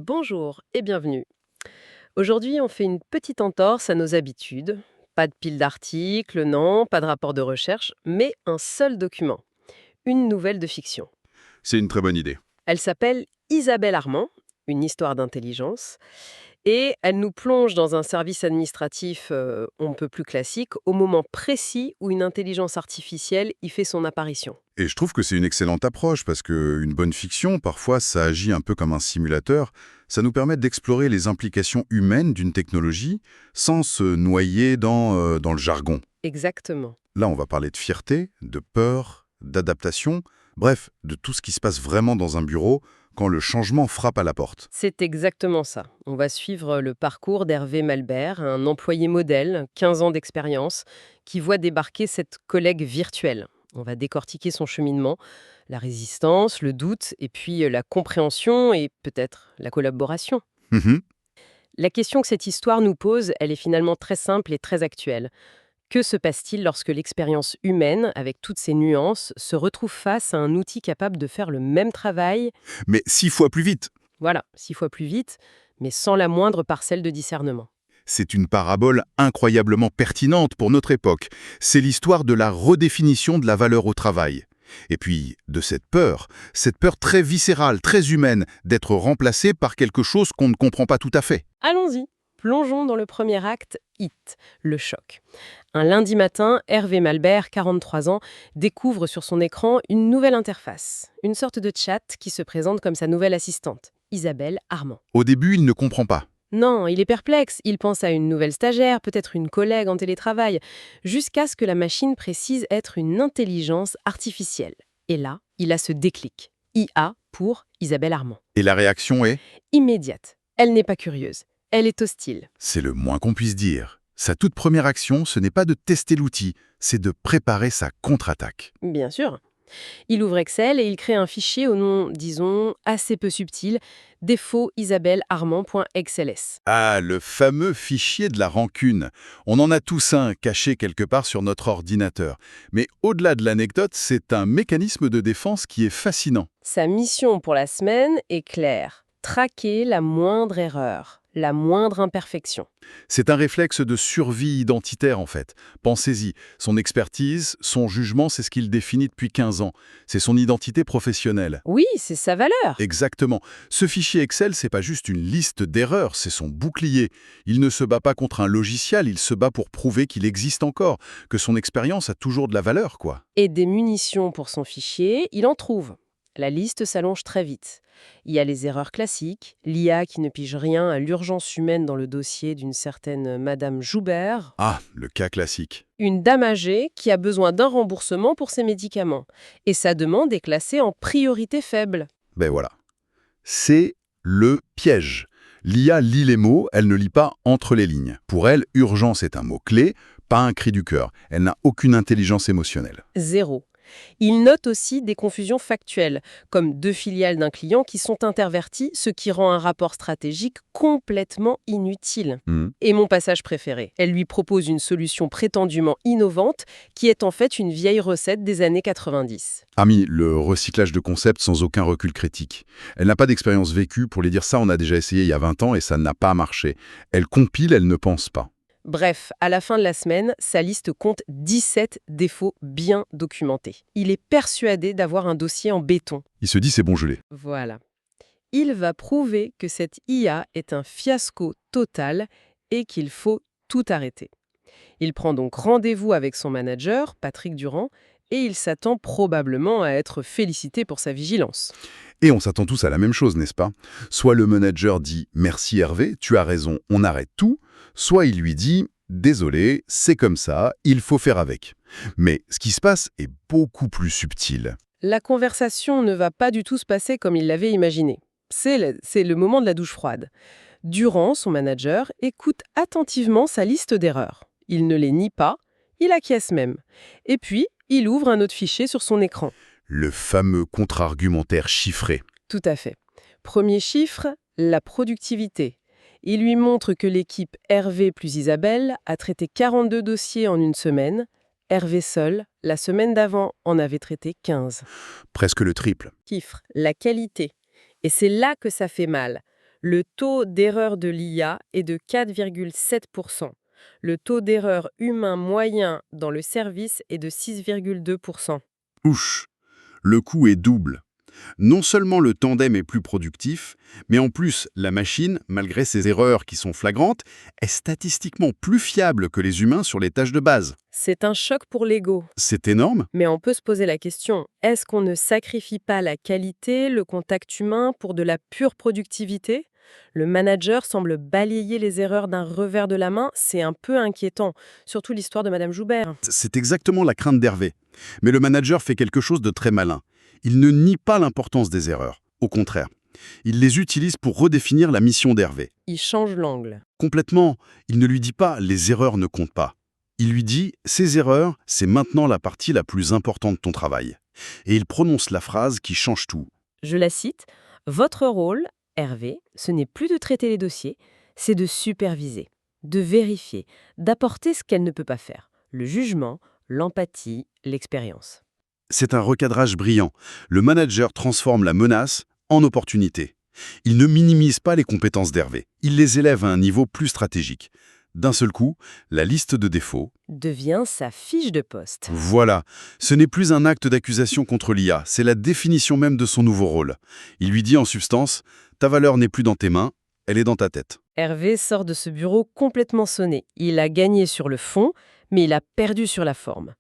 Bonjour et bienvenue. Aujourd'hui, on fait une petite entorse à nos habitudes. Pas de pile d'articles, non, pas de rapport de recherche, mais un seul document, une nouvelle de fiction. C'est une très bonne idée. Elle s'appelle Isabelle Armand, une histoire d'intelligence, et elle nous plonge dans un service administratif on ne peut plus classique, au moment précis où une intelligence artificielle y fait son apparition. Et je trouve que c'est une excellente approche parce qu'une bonne fiction, parfois, ça agit un peu comme un simulateur. Ça nous permet d'explorer les implications humaines d'une technologie sans se noyer dans le jargon. Exactement. Là, on va parler de fierté, de peur, d'adaptation, bref, de tout ce qui se passe vraiment dans un bureau quand le changement frappe à la porte. C'est exactement ça. On va suivre le parcours d'Hervé Malbert, un employé modèle, 15 ans d'expérience, qui voit débarquer cette collègue virtuelle. On va décortiquer son cheminement, la résistance, le doute, et puis la compréhension et peut-être la collaboration. Mhm. La question que cette histoire nous pose, elle est finalement très simple et très actuelle. Que se passe-t-il lorsque l'expérience humaine, avec toutes ses nuances, se retrouve face à un outil capable de faire le même travail, Mais 6 fois plus vite. voilà, 6 fois plus vite, mais sans la moindre parcelle de discernement? C'est une parabole incroyablement pertinente pour notre époque. C'est l'histoire de la redéfinition de la valeur au travail. Et puis, de cette peur très viscérale, très humaine, d'être remplacée par quelque chose qu'on ne comprend pas tout à fait. Allons-y. Plongeons dans le premier acte, Hit, le choc. Un lundi matin, Hervé Malbert, 43 ans, découvre sur son écran une nouvelle interface, une sorte de chat qui se présente comme sa nouvelle assistante, Isabelle Armand. Au début, il ne comprend pas. Non, il est perplexe, il pense à une nouvelle stagiaire, peut-être une collègue en télétravail, jusqu'à ce que la machine précise être une intelligence artificielle. Et là, il a ce déclic. IA pour Isabelle Armand. Et la réaction est, Immédiate. Elle n'est pas curieuse. Elle est hostile. c'est le moins qu'on puisse dire. Sa toute première action, ce n'est pas de tester l'outil, c'est de préparer sa contre-attaque. Bien sûr. Il ouvre Excel et il crée un fichier au nom, disons, assez peu subtil, défaut-isabelle-armand.xls. Ah, le fameux fichier de la rancune. On en a tous un caché quelque part sur notre ordinateur. Mais au-delà de l'anecdote, c'est un mécanisme de défense qui est fascinant. Sa mission pour la semaine est claire. Traquer la moindre erreur, la moindre imperfection. C'est un réflexe de survie identitaire en fait. Pensez-y, son expertise, son jugement, c'est ce qu'il définit depuis 15 ans. C'est son identité professionnelle. Oui, c'est sa valeur. Exactement. Ce fichier Excel, c'est pas juste une liste d'erreurs, c'est son bouclier. Il ne se bat pas contre un logiciel, il se bat pour prouver qu'il existe encore, que son expérience a toujours de la valeur, quoi. Et des munitions pour son fichier, il en trouve. La liste s'allonge très vite. Il y a les erreurs classiques, l'IA qui ne pige rien à l'urgence humaine dans le dossier d'une certaine Madame Joubert, Ah, le cas classique. une dame âgée qui a besoin d'un remboursement pour ses médicaments. Et sa demande est classée en priorité faible. Ben voilà. C'est le piège. L'IA lit les mots, elle ne lit pas entre les lignes. Pour elle, urgence est un mot-clé, pas un cri du cœur. Elle n'a aucune intelligence émotionnelle. Zéro. Il note aussi des confusions factuelles, comme deux filiales d'un client qui sont interverties, ce qui rend un rapport stratégique complètement inutile. Hmm. Et mon passage préféré, elle lui propose une solution prétendument innovante qui est en fait une vieille recette des années 90. Ami, le recyclage de concepts sans aucun recul critique. Elle n'a pas d'expérience vécue, pour lui dire ça, on a déjà essayé il y a 20 ans et ça n'a pas marché. Elle compile, elle ne pense pas. Bref, à la fin de la semaine, sa liste compte 17 défauts bien documentés. Il est persuadé d'avoir un dossier en béton. Il se dit c'est bon, je l'ai. Voilà. Il va prouver que cette IA est un fiasco total et qu'il faut tout arrêter. Il prend donc rendez-vous avec son manager, Patrick Durand, et il s'attend probablement à être félicité pour sa vigilance. Et on s'attend tous à la même chose, n'est-ce pas? Soit le manager dit «Merci Hervé, tu as raison, on arrête tout», soit il lui dit «Désolé, c'est comme ça, il faut faire avec». Mais ce qui se passe est beaucoup plus subtil. La conversation ne va pas du tout se passer comme il l'avait imaginé. C'est le moment de la douche froide. Durand, son manager, écoute attentivement sa liste d'erreurs. Il ne les nie pas, il acquiesce même. Et puis, il ouvre un autre fichier sur son écran. Le fameux contre-argumentaire chiffré. Tout à fait. Premier chiffre, la productivité. Il lui montre que l'équipe Hervé plus Isabelle a traité 42 dossiers en une semaine. Hervé seul, la semaine d'avant, en avait traité 15. Presque le triple. Chiffre, la qualité. Et c'est là que ça fait mal. Le taux d'erreur de l'IA est de 4,7%. Le taux d'erreur humain moyen dans le service est de 6,2%. Ouch, le coût est double. Non seulement le tandem est plus productif, mais en plus, la machine, malgré ses erreurs qui sont flagrantes, est statistiquement plus fiable que les humains sur les tâches de base. C'est un choc pour l'ego. C'est énorme. Mais on peut se poser la question, est-ce qu'on ne sacrifie pas la qualité, le contact humain pour de la pure productivité? Le manager semble balayer les erreurs d'un revers de la main, c'est un peu inquiétant, surtout l'histoire de Madame Joubert. C'est exactement la crainte d'Hervé. Mais le manager fait quelque chose de très malin. Il ne nie pas l'importance des erreurs. Au contraire, il les utilise pour redéfinir la mission d'Hervé. Il change l'angle. Complètement, il ne lui dit pas « les erreurs ne comptent pas ». Il lui dit « ces erreurs, c'est maintenant la partie la plus importante de ton travail ». Et il prononce la phrase qui change tout. Je la cite, votre rôle, Hervé, ce n'est plus de traiter les dossiers, c'est de superviser, de vérifier, d'apporter ce qu'elle ne peut pas faire. Le jugement, l'empathie, l'expérience. C'est un recadrage brillant. Le manager transforme la menace en opportunité. Il ne minimise pas les compétences d'Hervé. Il les élève à un niveau plus stratégique. D'un seul coup, la liste de défauts Devient sa fiche de poste. voilà. Ce n'est plus un acte d'accusation contre l'IA, c'est la définition même de son nouveau rôle. Il lui dit en substance, ta valeur n'est plus dans tes mains, elle est dans ta tête. Hervé sort de ce bureau complètement sonné. Il a gagné sur le fond, mais il a perdu sur la forme.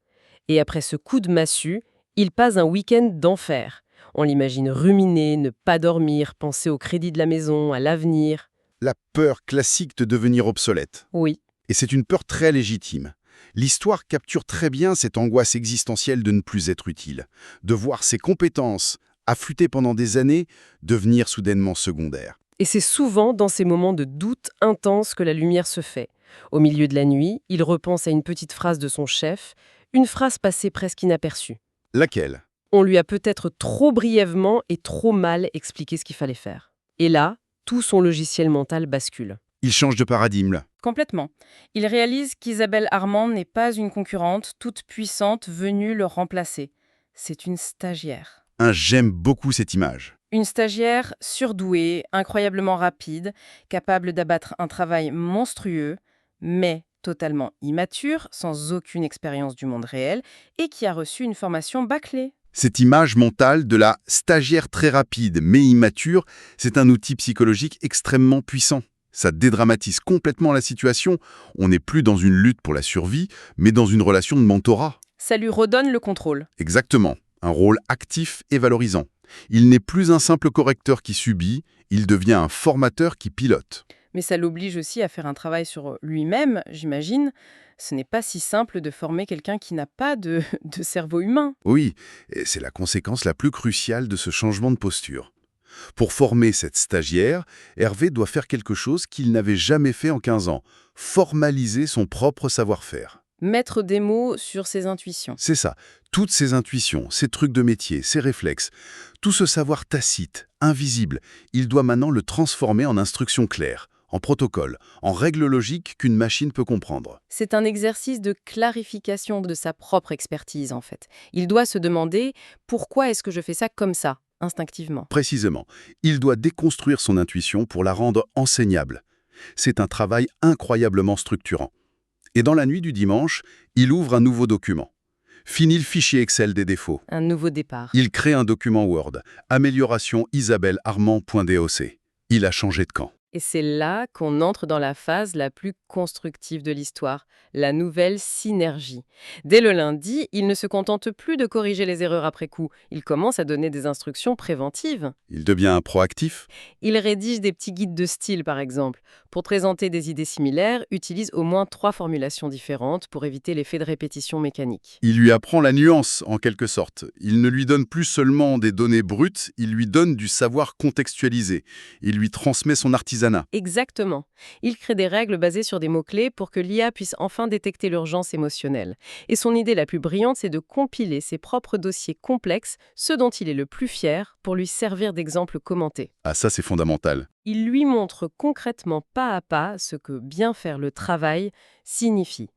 Et après ce coup de massue, il passe un week-end d'enfer. On l'imagine ruminer, ne pas dormir, penser au crédit de la maison, à l'avenir. La peur classique de devenir obsolète. Oui, Et c'est une peur très légitime. L'histoire capture très bien cette angoisse existentielle de ne plus être utile, de voir ses compétences, affûtées pendant des années, devenir soudainement secondaires. et c'est souvent dans ces moments de doute intense que la lumière se fait. Au milieu de la nuit, il repense à une petite phrase de son chef, une phrase passée presque inaperçue. Laquelle? On lui a peut-être trop brièvement et trop mal expliqué ce qu'il fallait faire. Et là, tout son logiciel mental bascule. Il change de paradigme là. Complètement. Il réalise qu'Isabelle Armand n'est pas une concurrente toute puissante venue le remplacer. C'est une stagiaire. J'aime beaucoup cette image. Une stagiaire surdouée, incroyablement rapide, capable d'abattre un travail monstrueux, mais totalement immature, sans aucune expérience du monde réel, et qui a reçu une formation bâclée. Cette image mentale de la stagiaire très rapide mais immature, c'est un outil psychologique extrêmement puissant. Ça dédramatise complètement la situation. On n'est plus dans une lutte pour la survie, mais dans une relation de mentorat. Ça lui redonne le contrôle. Exactement. Un rôle actif et valorisant. Il n'est plus un simple correcteur qui subit, il devient un formateur qui pilote. Mais ça l'oblige aussi à faire un travail sur lui-même, j'imagine. Ce n'est pas si simple de former quelqu'un qui n'a pas de cerveau humain. Oui, et c'est la conséquence la plus cruciale de ce changement de posture. Pour former cette stagiaire, Hervé doit faire quelque chose qu'il n'avait jamais fait en 15 ans, formaliser son propre savoir-faire. Mettre des mots sur ses intuitions. C'est ça, toutes ces intuitions, ces trucs de métier, ces réflexes, tout ce savoir tacite, invisible, il doit maintenant le transformer en instructions claires, en protocole, en règles logiques qu'une machine peut comprendre. C'est un exercice de clarification de sa propre expertise, en fait. Il doit se demander pourquoi est-ce que je fais ça comme ça, instinctivement. Précisément, il doit déconstruire son intuition pour la rendre enseignable. C'est un travail incroyablement structurant. Et dans la nuit du dimanche, il ouvre un nouveau document. Fini le fichier Excel des défauts. Un nouveau départ. Il crée un document Word, amélioration isabellearmand.doc. Il a changé de camp. Et c'est là qu'on entre dans la phase la plus constructive de l'histoire, la nouvelle synergie. Dès le lundi, il ne se contente plus de corriger les erreurs après coup. Il commence à donner des instructions préventives. Il devient proactif. Il rédige des petits guides de style, par exemple. Pour présenter des idées similaires, utilise au moins 3 formulations différentes pour éviter l'effet de répétition mécanique. Il lui apprend la nuance, en quelque sorte. Il ne lui donne plus seulement des données brutes, il lui donne du savoir contextualisé. Il lui transmet son artisanat. Exactement. Il crée des règles basées sur des mots-clés pour que l'IA puisse enfin détecter l'urgence émotionnelle. Et son idée la plus brillante, c'est de compiler ses propres dossiers complexes, ceux dont il est le plus fier, pour lui servir d'exemple commenté. Ah, ça c'est fondamental. Il lui montre concrètement pas à pas ce que bien faire le travail signifie.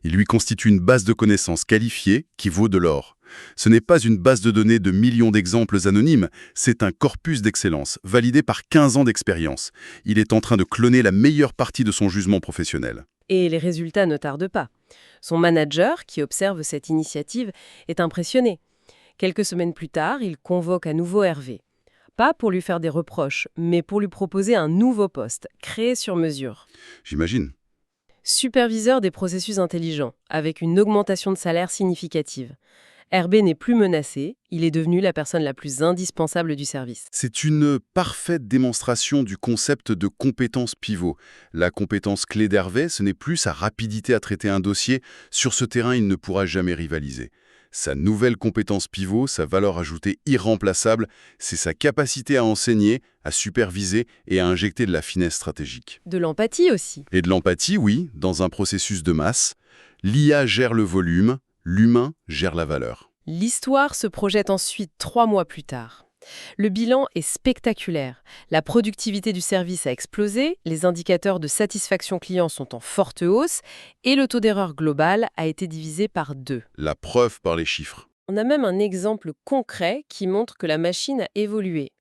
Il lui constitue une base de connaissances qualifiée qui vaut de l'or. Ce n'est pas une base de données de millions d'exemples anonymes, c'est un corpus d'excellence, validé par 15 ans d'expérience. Il est en train de cloner la meilleure partie de son jugement professionnel. Et les résultats ne tardent pas. Son manager, qui observe cette initiative, est impressionné. Quelques semaines plus tard, il convoque à nouveau Hervé. Pas pour lui faire des reproches, mais pour lui proposer un nouveau poste, créé sur mesure. J'imagine. Superviseur des processus intelligents, avec une augmentation de salaire significative. Hervé n'est plus menacé, il est devenu la personne la plus indispensable du service. C'est une parfaite démonstration du concept de compétence pivot. La compétence clé d'Hervé, ce n'est plus sa rapidité à traiter un dossier. Sur ce terrain, il ne pourra jamais rivaliser. Sa nouvelle compétence pivot, sa valeur ajoutée irremplaçable, c'est sa capacité à enseigner, à superviser et à injecter de la finesse stratégique. De l'empathie aussi. Et de l'empathie, oui, dans un processus de masse. L'IA gère le volume, l'humain gère la valeur. L'histoire se projette ensuite 3 mois plus tard. Le bilan est spectaculaire. La productivité du service a explosé, les indicateurs de satisfaction client sont en forte hausse et le taux d'erreur global a été divisé par 2. La preuve par les chiffres. On a même un exemple concret qui montre que la machine a évolué.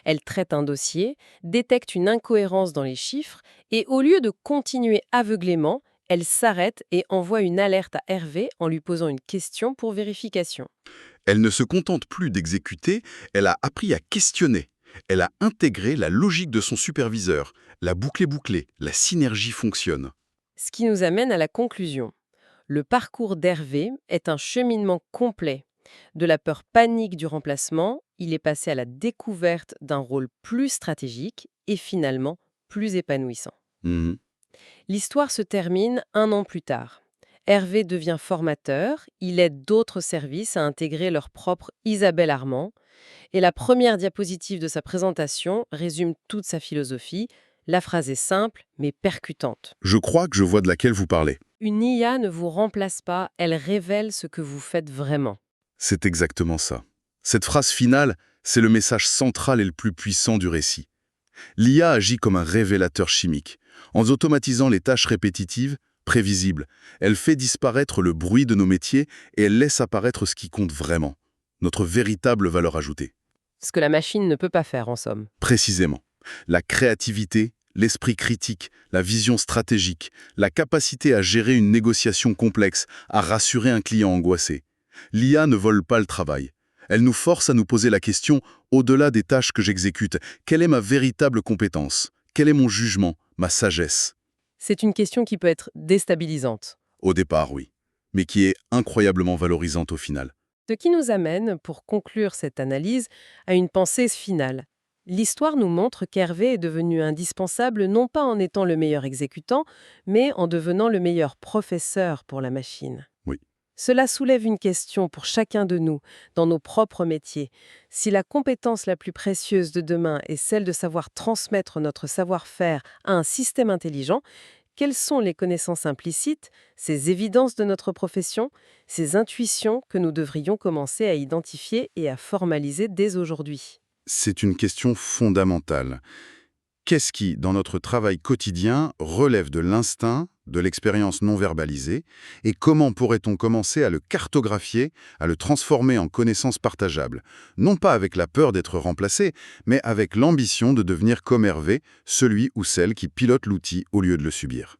Elle traite un dossier, détecte une incohérence dans les chiffres et au lieu de continuer aveuglément, elle s'arrête et envoie une alerte à Hervé en lui posant une question pour vérification. Elle ne se contente plus d'exécuter, elle a appris à questionner. Elle a intégré la logique de son superviseur. La boucle est bouclée, la synergie fonctionne. Ce qui nous amène à la conclusion. Le parcours d'Hervé est un cheminement complet. De la peur panique du remplacement, il est passé à la découverte d'un rôle plus stratégique et finalement plus épanouissant. Mhm. L'histoire se termine 1 an plus tard. Hervé devient formateur, il aide d'autres services à intégrer leur propre Isabelle Armand, et la première diapositive de sa présentation résume toute sa philosophie. La phrase est simple, mais percutante. Je crois que je vois de laquelle vous parlez. Une IA ne vous remplace pas, elle révèle ce que vous faites vraiment. C'est exactement ça. Cette phrase finale, c'est le message central et le plus puissant du récit. L'IA agit comme un révélateur chimique. En automatisant les tâches répétitives, prévisibles, elle fait disparaître le bruit de nos métiers et elle laisse apparaître ce qui compte vraiment, notre véritable valeur ajoutée. Ce que la machine ne peut pas faire, en somme. Précisément, la créativité, l'esprit critique, la vision stratégique, la capacité à gérer une négociation complexe, à rassurer un client angoissé. L'IA ne vole pas le travail. Elle nous force à nous poser la question, au-delà des tâches que j'exécute, quelle est ma véritable compétence? Quel est mon jugement, ma sagesse? C'est une question qui peut être déstabilisante. Au départ, oui, mais qui est incroyablement valorisante au final. Ce qui nous amène, pour conclure cette analyse, à une pensée finale. L'histoire nous montre qu'Hervé est devenu indispensable non pas en étant le meilleur exécutant, mais en devenant le meilleur professeur pour la machine. Oui. Cela soulève une question pour chacun de nous, dans nos propres métiers. Si la compétence la plus précieuse de demain est celle de savoir transmettre notre savoir-faire à un système intelligent, quelles sont les connaissances implicites, ces évidences de notre profession, ces intuitions que nous devrions commencer à identifier et à formaliser dès aujourd'hui? C'est une question fondamentale. Qu'est-ce qui, dans notre travail quotidien, relève de l'instinct, de l'expérience non verbalisée, et comment pourrait-on commencer à le cartographier, à le transformer en connaissances partageables, non pas avec la peur d'être remplacé, mais avec l'ambition de devenir comme Hervé, celui ou celle qui pilote l'outil au lieu de le subir.